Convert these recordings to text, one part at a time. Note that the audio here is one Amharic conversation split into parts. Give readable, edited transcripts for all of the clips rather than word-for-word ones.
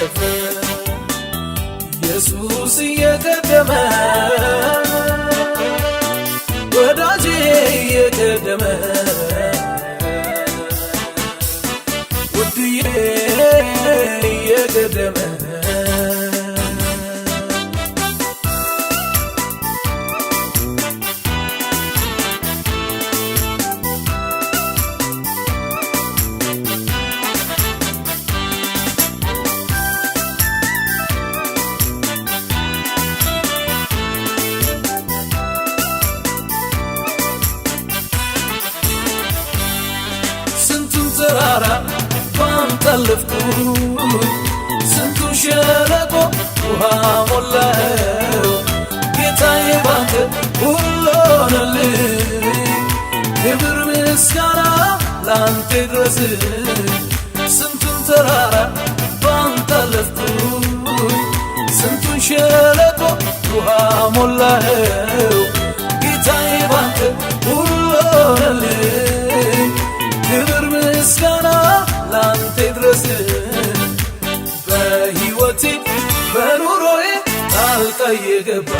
አለፈ ኢየሱስ እየቀደመ ወዳጄ እየቀደመ ውድዬ እየቀደመ ተራራ ባንጠለፍኩ ስንቱ ሸለቆ ውሃ ሞላው ጌታዬ ባንተ ሁሉ ሆነልኝ ክብር ምስጋና ላንተ ድረስ ስንቱን ተራራ ባንጠለፍኩ ስንቱ ሸለቆ ውሃ ሞላው ጌታዬ ባንተ ሁሉ ሆነልኝ ክብር ምስጋና ላንተ ድረስ በሕይወቴ በኑሮዬ ጣልቃ የገባ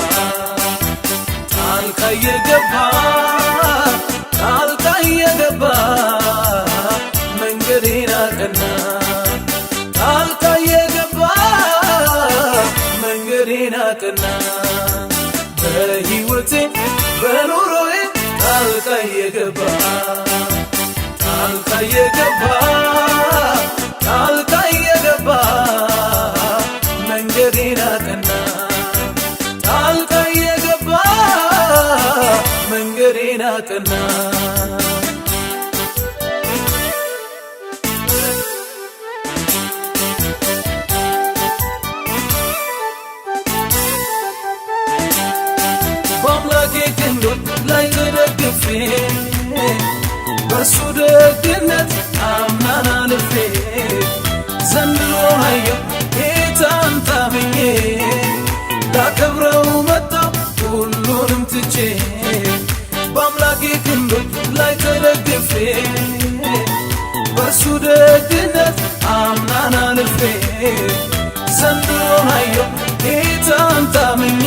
ጣልቃ የገባ ጣልቃ የገባ መንገዴን አቀና ጣልቃ የገባ መንገዴን አቀና በሕይወቴ በኑሮዬ ጣልቃ የገባ ጣልቃ የገባ ጣልቃ የገባ መንገዴን አቀና ጣልቃ የገባ መንገዴን አቀና በአምላኬ ክንዶች ላይ ተደግፌ በሱ ደግነት አምናን አልፌ ዘንድሮን አየሁ ጌታን ታምኜ ላከብረው መጣሁ ሁሉንም ትቼ በአምላኬ ክንዶች ላይ ተደግፌ በሱ ደግነት አምናን አልፌ ዘንድሮን አየሁ ጌታን ታምኜ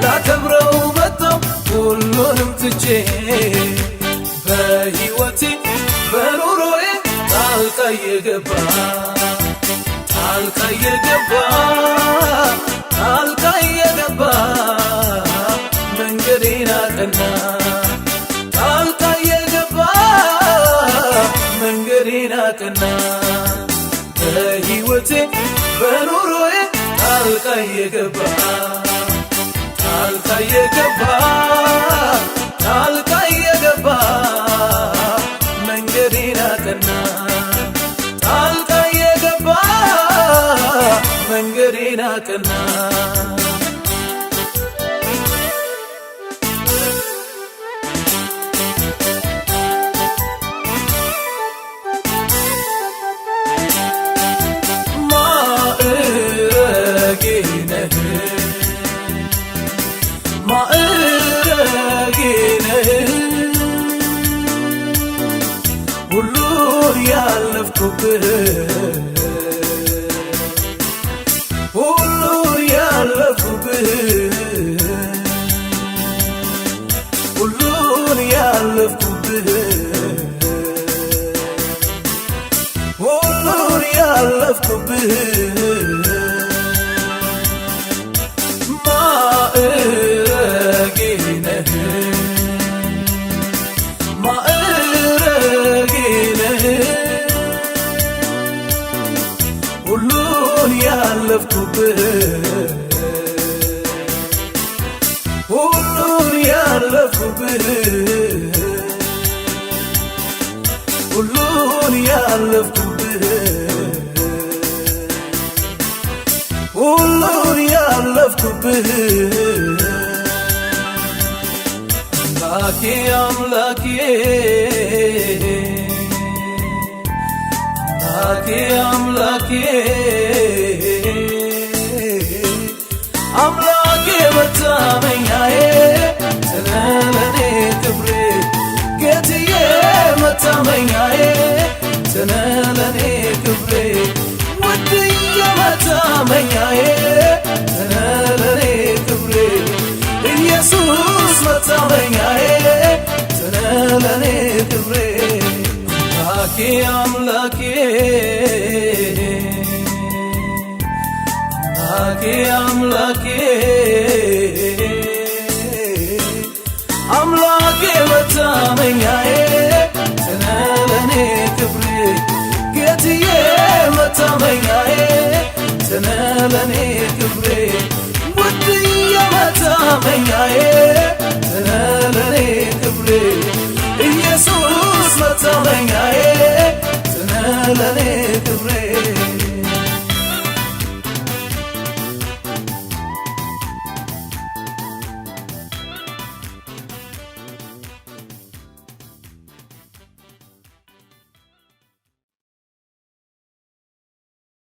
ላከብረው መጣሁ ሁሉንም ትቼ በሕይወቴ በኑሮዬ ጣልቃ የገባ ጣልቃ የገባ ጣልቃ የገባ መንገዴን አቀና ጣልቃ የገባ መንገዴን አቀና በሕይወቴ በኑሮዬ ጣልቃ የገባ ጣልቃ የገባ ጣልቃ የገባ መንገዴን አቀና ጣልቃ የገባ መንገዴን አቀና ማዕረጌ ነህ ማዕረጌ ነህ ሁሉን ያለፍኩብህ ሁሉን ያለፍኩብህ ሁሉን ያለፍኩብህ ሁሉን ያለፍኩብህ ማዕረጌ ነህ ማዕረጌ ነህ ሁሉን ያለፍኩብህ ሁሉን ያለፍኩብህ ሁሉን ያለፍኩብህ ሁሉን ያለፍኩብህ አምላኬ አምላኬ አምላኬ መታመኛዬ ስለለኔ ክብሬ ጌትዬ መታመኛዬ ስለለኔ ክብሬ ውድዬ አምላኬ አምላኬ አምላኬ መታመኛዬ ለኔ ክብሬ ጌትዬ መታመኛዬ ለኔ ክብሬ ውድዬ መታመኛዬ ለኔ ክብሬ ኢየሱስ መታመኛዬ